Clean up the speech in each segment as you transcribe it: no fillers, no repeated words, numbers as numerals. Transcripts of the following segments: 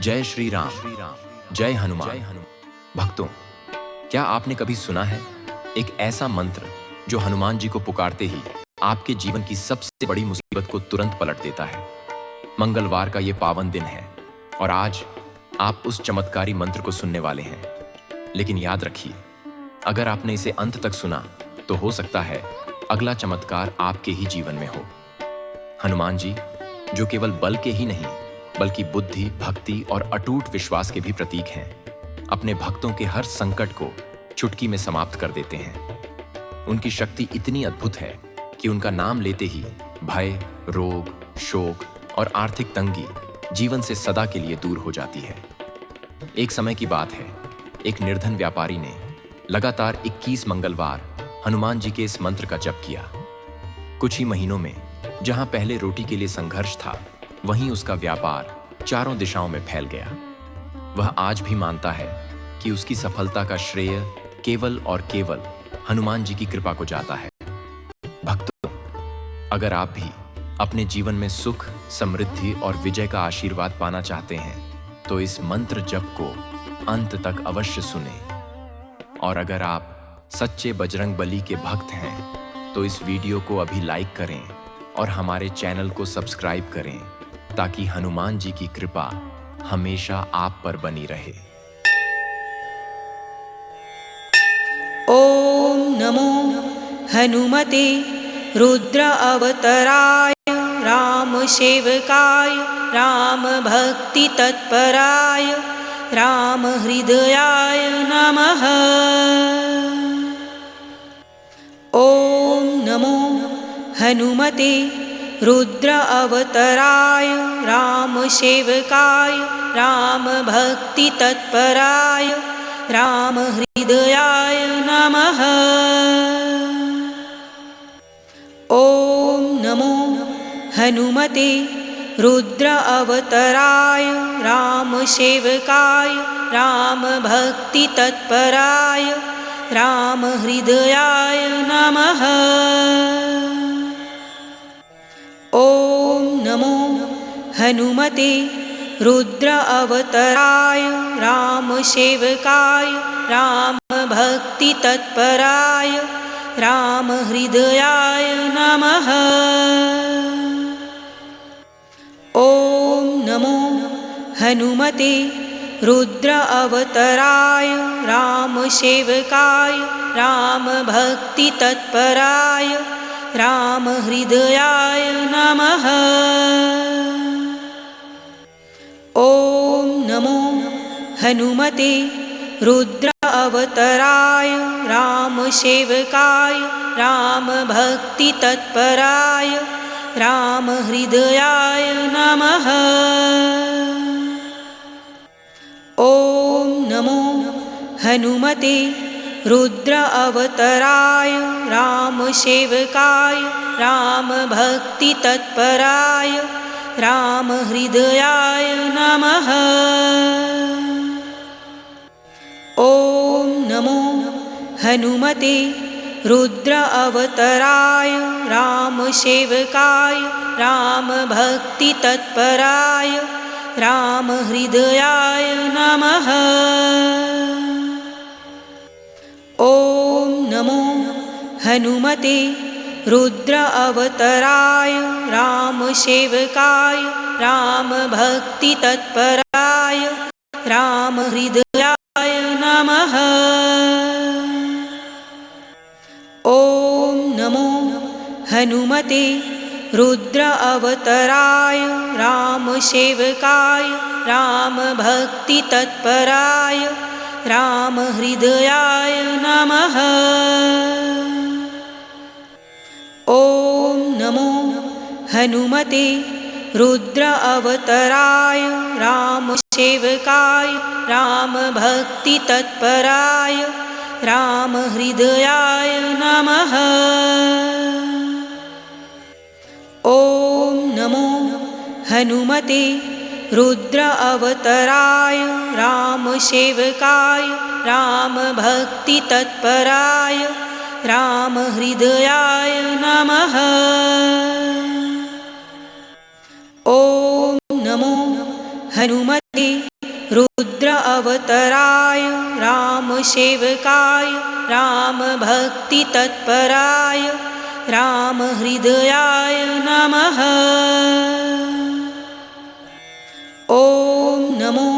जय श्री राम, जय हनुमान। भक्तों, क्या आपने कभी सुना है एक ऐसा मंत्र जो हनुमान जी को पुकारते ही आपके जीवन की सबसे बड़ी मुसीबत को तुरंत पलट देता है। मंगलवार का ये पावन दिन है और आज आप उस चमत्कारी मंत्र को सुनने वाले हैं। लेकिन याद रखिए, अगर आपने इसे अंत तक सुना तो हो सकता है अगला चमत्कार आपके ही जीवन में हो। हनुमान जी, जो केवल बल के ही नहीं बल्कि बुद्धि, भक्ति और अटूट विश्वास के भी प्रतीक हैं, अपने भक्तों के हर संकट को चुटकी में समाप्त कर देते हैं। उनकी शक्ति इतनी अद्भुत है कि उनका नाम लेते ही भय, रोग, शोक और आर्थिक तंगी जीवन से सदा के लिए दूर हो जाती है। एक समय की बात है, एक निर्धन व्यापारी ने लगातार 21 मंगलवार हनुमान जी के इस मंत्र का जप किया। कुछ ही महीनों में जहां पहले रोटी के लिए संघर्ष था, वहीं उसका व्यापार चारों दिशाओं में फैल गया। वह आज भी मानता है कि उसकी सफलता का श्रेय केवल और केवल हनुमान जी की कृपा को जाता है। भक्तों, अगर आप भी अपने जीवन में सुख, समृद्धि और विजय का आशीर्वाद पाना चाहते हैं तो इस मंत्र जप को अंत तक अवश्य सुनें। और अगर आप सच्चे बजरंग बली के भक्त हैं तो इस वीडियो को अभी लाइक करें और हमारे चैनल को सब्सक्राइब करें ताकि हनुमान जी की कृपा हमेशा आप पर बनी रहे। ओम नमो हनुमते रुद्र अवतराय राम सेवकाय राम भक्ति तत्पराय राम हृदयाय नमः। ओम नमो हनुमते रुद्र अवतराय राम सेवकाय राम भक्ति तत्पराय राम हृदयाय नमः। ओम नमो हनुमते रुद्र अवतराय राम सेवकाय राम भक्ति तत्पराय राम हृदयाय नमः। ओम नमो हनुमते रुद्र अवतराय राम सेवकाय राम भक्ति तत्पराय राम हृदयाय नमः। ओम नमो हनुमते रुद्र अवतराय राम सेवकाय राम भक्ति तत्पराय राम हृदयाय नमः। ओम नमो हनुमते रुद्र अवतराय राम सेवकाय राम भक्ति तत्पराय राम हृदयाय नमः। ओम नमो हनुमते रुद्र अवतराय राम सेवकाय राम भक्ति तत्पराय राम हृदयाय नमः। ओम नमो हनुमते रुद्र अवतराय राम सेवकाय राम भक्ति तत्पराय राम हृदयाय नमः। ओम नमो हनुमते रुद्र अवतराय राम सेवकाय राम भक्ति तत्पराय राम हृदयाय नमः। ओम नमो हनुमते रुद्र अवतराय राम सेवकाय राम भक्ति तत्पराय राम हृदयाय नमः। ओम नमो हनुमते रुद्र अवतराय राम सेवकाय राम भक्ति तत्पराय राम हृदयाय नमः। ओम नमो हनुमते रुद्र अवतराय राम सेवकाय राम भक्ति तत्पराय राम हृदयाय नमः। ओम नमो हनुमते रुद्र अवतराय रामसेवकाय रामभक्तितत्पराय रामहृदयाय नमः। ॐ नमो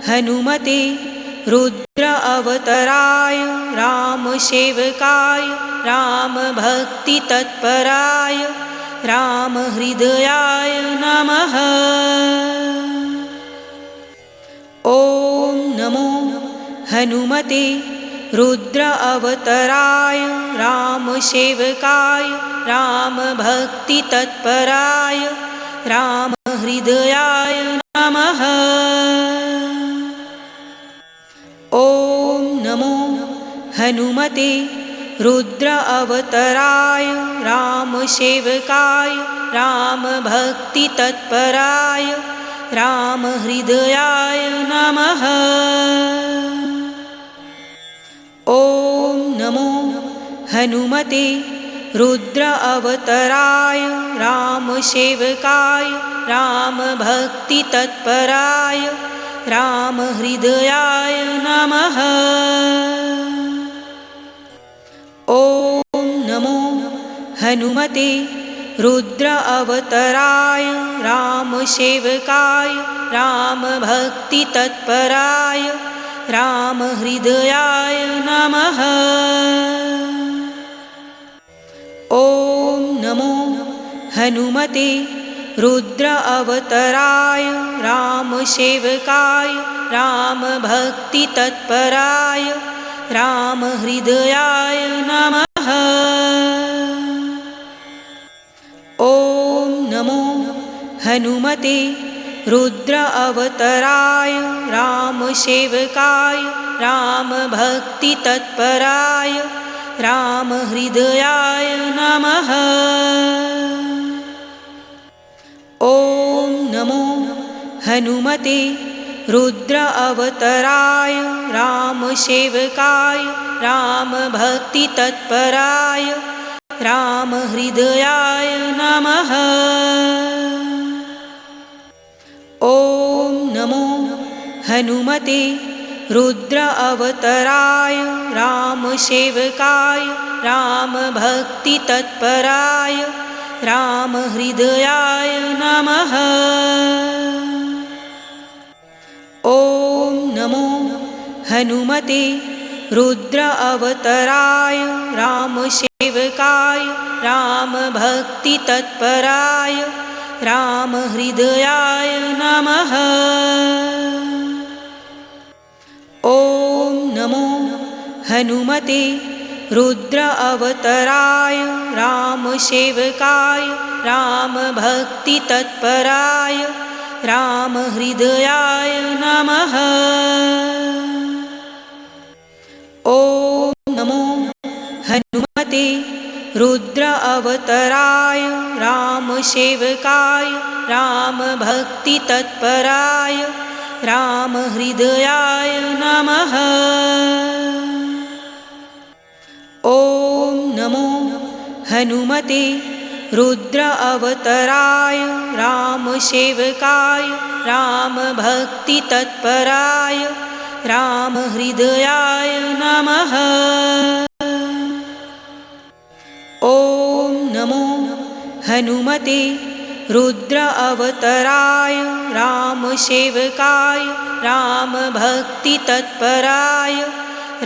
हनुमते रुद्र अवतराय रामसेवकाय रामभक्तितत्पराय रामहृदयाय नमः। ॐ नमो हनुमते रुद्र अवतराय रामसेवकाय रामभक्तितत्पराय रामहृदयाय नमः। ॐ नमो हनुमते रुद्र अवतराय रामसेवकाय रामभक्तितत्पराय रामहृदयाय नमः। ॐ नमो हनुमते रुद्र अवतराय रामसेवकाय रामभक्तितत्पराय रामहृदयाय नमः। ॐ नमो हनुमते रुद्र अवतराय रामसेवकाय रामभक्तितत्पराय रामहृदयाय नमः। ॐ नमो हनुमते रुद्र अवतराय रामसेवकाय रामभक्तितत्पराय रामहृदयाय नमः। ॐ नमो हनुमते रुद्र अवतराय रामसेवकाय रामभक्तितत्पराय रामहृदयाय नमः। ॐ नमो हनुमते रुद्र अवतराय रामसेवकाय रामभक्तितत्पराय रामहृदयाय नमः। ॐ नमो हनुमते रुद्र अवतराय रामसेवकाय रामभक्तितत्पराय रामहृदयाय नमः। ॐ नमो हनुमते रुद्र अवतराय रामसेवकाय रामभक्तितत्पराय रामहृदयाय नमः। ॐ नमो हनुमते रुद्र अवतराय रामसेवकाय रामभक्तितत्पराय रामहृदयाय नमः। ॐ नमो हनुमते रुद्र अवतराय रामसेवकाय रामभक्तितत्पराय रामहृदयाय नमः। ॐ नमो हनुमते रुद्र अवतराय रामसेवकाय रामभक्तितत्पराय रामहृदयाय नमः। ॐ नमो हनुमते रुद्र अवतराय रामसेवकाय रामभक्तितत्पराय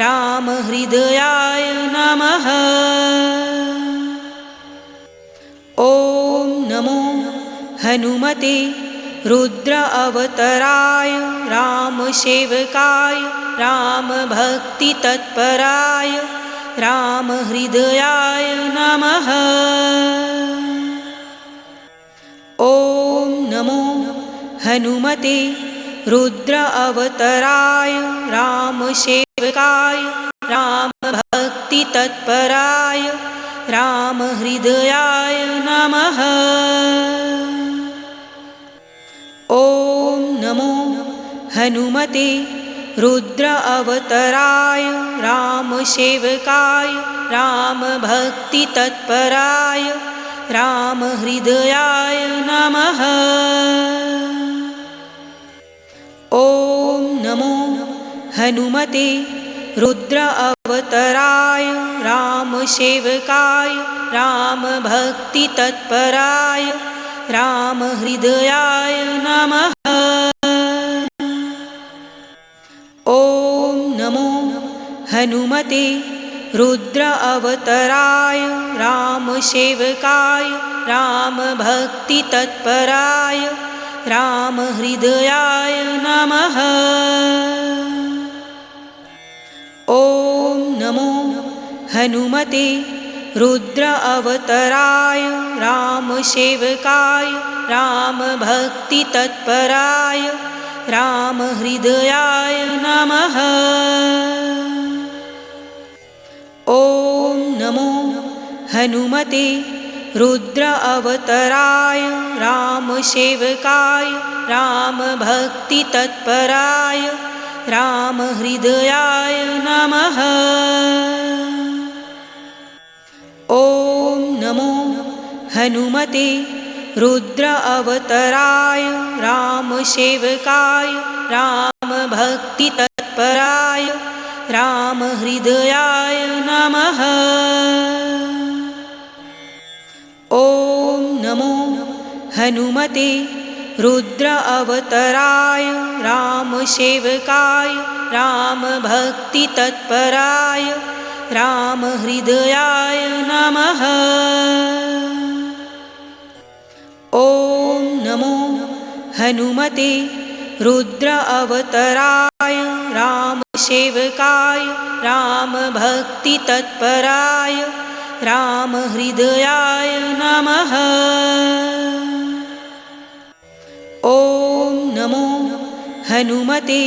रामहृदयाय नमः। ॐ नमो हनुमते रुद्र अवतराय रामसेवकाय रामभक्तितत्पराय रामहृदयाय नमः। ॐ नमो हनुमते रुद्र अवतराय रामसेवकाय रामभक्तितत्पराय रामहृदयाय नमः। ॐ नमो हनुमते रुद्र अवतराय रामसेवकाय रामभक्तितत्पराय रामहृदयाय नमः। ॐ हनुमते रुद्र अवतराय रामसेवकाय रामभक्तितत्पराय रामहृदयाय नमः। ॐ नमो हनुमते रुद्र अवतराय रामसेवकाय रामभक्तितत्पराय रामहृदयाय नमः। ॐ नमो हनुमते रुद्र अवतराय रामसेवकाय रामभक्तितत्पराय रामहृदयाय नमः। ॐ नमो हनुमते रुद्र अवतराय रामसेवकाय रामभक्तितत्पराय रामहृदयाय नमः। ॐ नमो हनुमते रुद्र अवतराय रामसेवकाय रामभक्तितत्पराय रामहृदयाय नमः। ॐ नमो हनुमते रुद्र अवतराय रामसेवकाय रामभक्तितत्पराय रामहृदयाय नमः। ॐ नमो हनुमते रुद्र अवतराय रामसेवकाय रामभक्तितत्पराय रामहृदयाय नमः। ॐ नमो हनुमते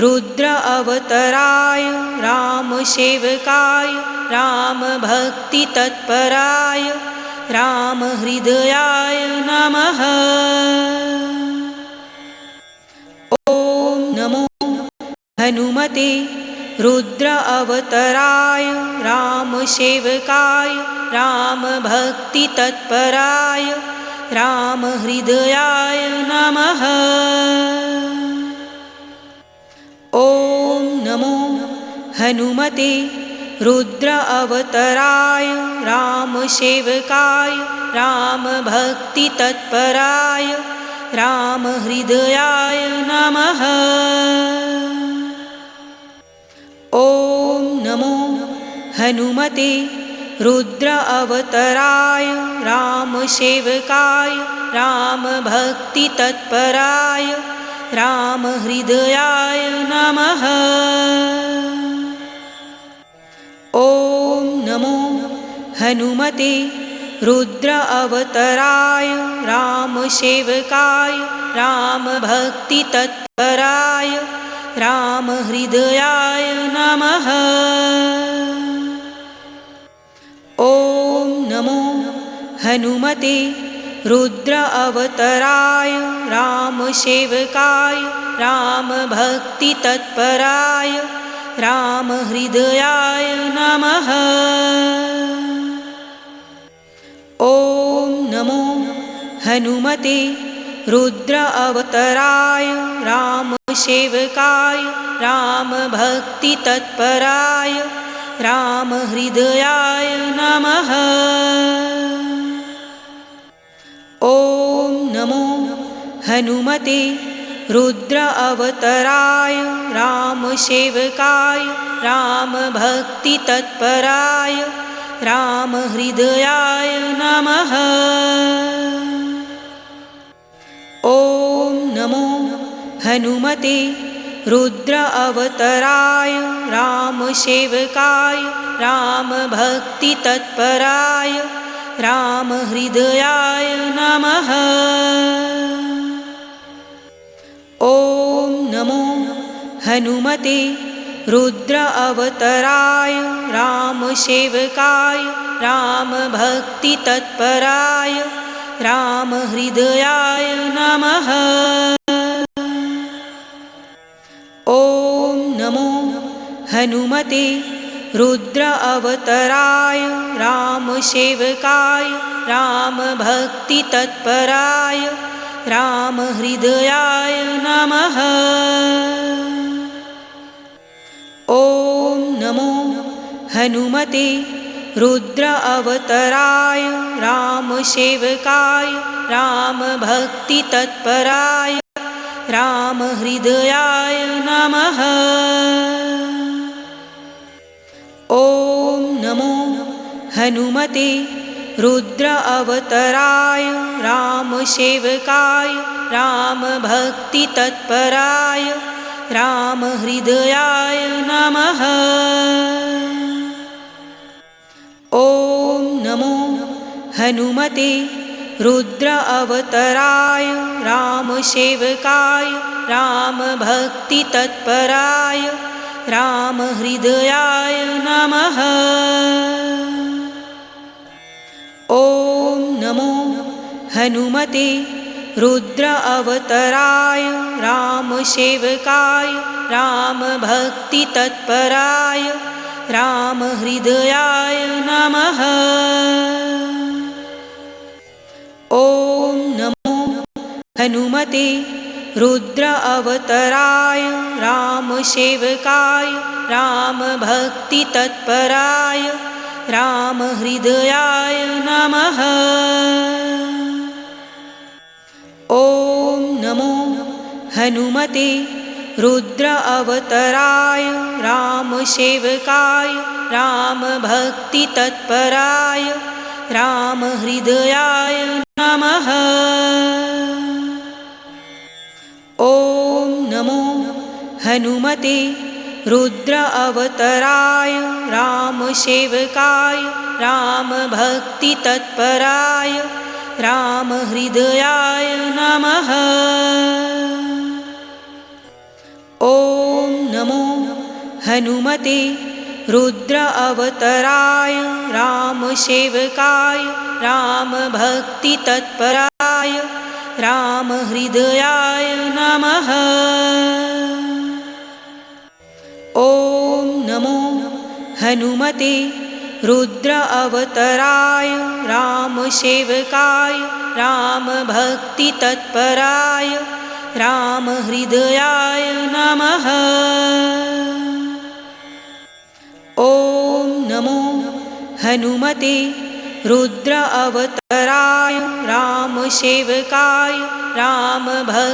रुद्र अवतराय रामसेवकाय रामभक्तितत्पराय रामहृदयाय नमः। ॐ नमो हनुमते रुद्र अवतराय रामसेवकाय रामभक्तितत्पराय रामहृदयाय नमः। ॐ नमो हनुमते रुद्र अवतराय रामसेवकाय रामभक्तितत्पराय रामहृदयाय नमः। ॐ नमो हनुमते रुद्र अवतराय रामसेवकाय रामभक्तितत्पराय रामहृदयाय नमः। ॐ नमो हनुमते रुद्र अवतराय रामसेवकाय रामभक्तितत्पराय रामहृदयाय नमः। ॐ नमो हनुमते रुद्र अवतराय रामसेवकाय रामभक्तितत्पराय रामहृदयाय नमः। ॐ नमो हनुमते रुद्र अवतराय रामसेवकाय रामभक्तितत्पराय रामहृदयाय नमः। ॐ नमो हनुमते रुद्र अवतराय रामसेवकाय रामभक्तितत्पराय रामहृदयाय नमः। ॐ नमो हनुमते रुद्र अवतराय रामसेवकाय रामभक्तितत्पराय रामहृदयाय नमः। ॐ नमो हनुमते रुद्र अवतराय रामसेवकाय रामभक्तितत्पराय रामहृदयाय नमः। ॐ नमो हनुमते रुद्र अवतराय रामसेवकाय रामभक्तितत्पराय रामहृदयाय नमः। ॐ नमो हनुमते रुद्र अवतराय रामसेवकाय रामभक्तितत्पराय रामहृदयाय नमः। ॐ नमो हनुमते रुद्र अवतराय रामसेवकाय रामभक्तितत्पराय रामहृदयाय नमः। ॐ नमो हनुमते रुद्र अवतराय रामसेवकाय रामभक्तितत्पराय रामहृदयाय नमः। ॐ नमो हनुमते रुद्र अवतराय रामसेवकाय रामभक्तितत्पराय रामहृदयाय नमः। ॐ नमो हनुमते रुद्र अवतराय रामसेवकाय रामभक्तितत्पराय रामहृदयाय नमः। ॐ नमो हनुमते रुद्र अवतराय रामसेवकाय रामभक्तितत्पराय रामहृदयाय नमः। ॐ नमो हनुमते रुद्र अवतराय रामसेवकाय रामभक्तितत्पराय रामहृदयाय नमः। ॐ नमो हनुमते रुद्र अवतराय रामसेवकाय रामभक्तितत्पराय रामहृदयाय नमः। ॐ नमो हनुमते रुद्र अवतराय रामसेवकाय रामभक्तितत्पराय रामहृदयाय नमः। ॐ नमो हनुमते रुद्र अवतराय रामसेवकाय रामभक्तितत्पराय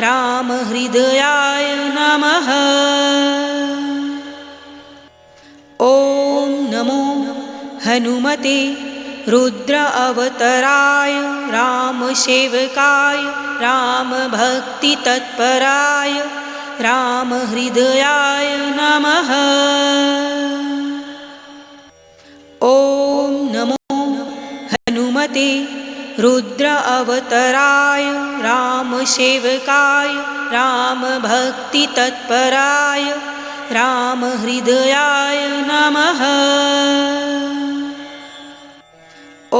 रामहृदयाय नमः। ॐ नमो हनुमते रुद्र अवतराय रामसेवकाय रामभक्तितत्पराय रामहृदयाय नमः। ॐ नमो हनुमते रुद्र अवतराय रामसेवकाय रामभक्तितत्पराय रामहृदयाय नमः। ॐ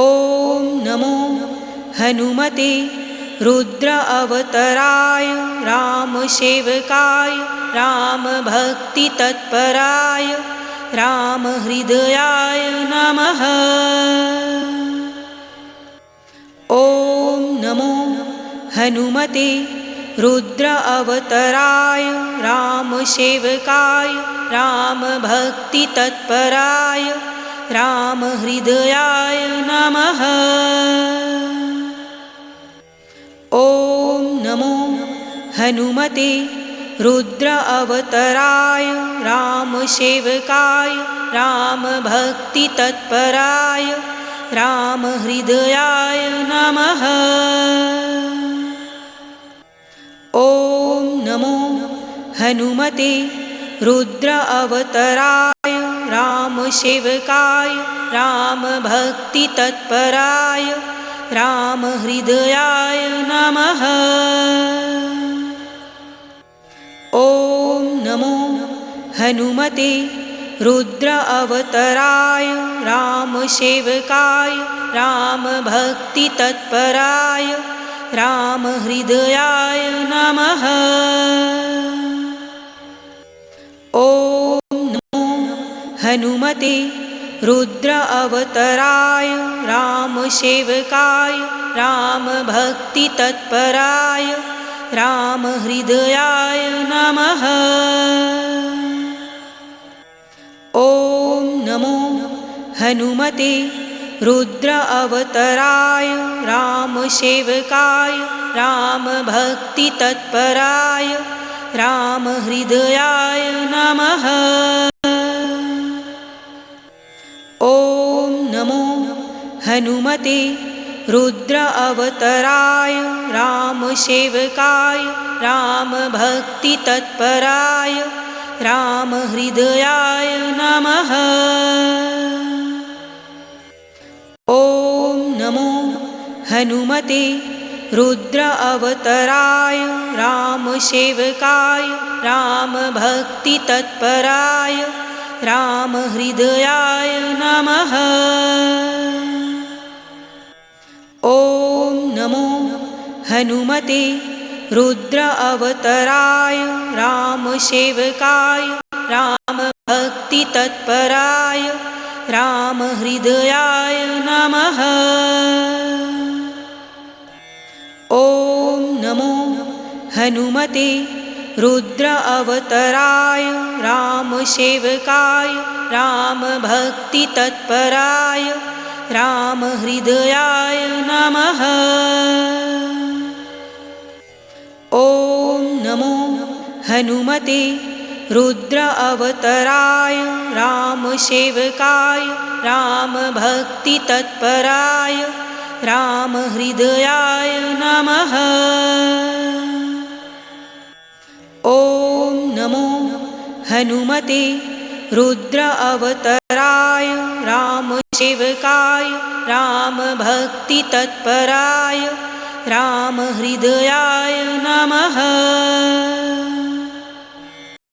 नमो हनुमते रुद्र अवतराय रामसेवकाय रामभक्तितत्पराय रामहृदयाय नमः। ॐ नमो हनुमते रुद्र अवतराय रामसेवकाय रामभक्तितत्पराय रामहृदयाय नमः। ॐ नमो हनुमते रुद्र अवतराय रामसेवकाय रामभक्तितत्पराय रामहृदयाय नमः। ॐ नमो हनुमते रुद्र अवतराय रामसेवकाय रामभक्तितत्पराय रामहृदयाय नमः। ॐ नमो हनुमते रुद्र अवतराय रामसेवकाय रामभक्तितत्पराय रामहृदयाय नमः। ॐ नमो हनुमते रुद्र अवतराय रामसेवकाय रामभक्तितत्पराय रामहृदयाय नमः। ॐ नमो हनुमते रुद्र अवतराय रामसेवकाय रामभक्तितत्पराय रामहृदयाय नमः। ॐ नमो हनुमते रुद्र अवतराय रामसेवकाय रामभक्तितत्पराय रामहृदयाय नमः। ॐ नमो हनुमते रुद्र अवतराय रामसेवकाय रामभक्तितत्पराय रामहृदयाय नमः। ॐ नमो हनुमते रुद्र अवतराय रामसेवकाय रामभक्तितत्पराय रामहृदयाय नमः। ॐ नमो हनुमते रुद्र अवतराय रामसेवकाय रामभक्तितत्पराय रामहृदयाय नमः। ॐ नमो हनुमते रुद्र अवतराय रामसेवकाय रामभक्तितत्पराय रामहृदयाय नमः। ॐ नमो हनुमते रुद्र अवतराय रामसेवकाय रामभक्तितत्पराय रामहृदयाय नमः।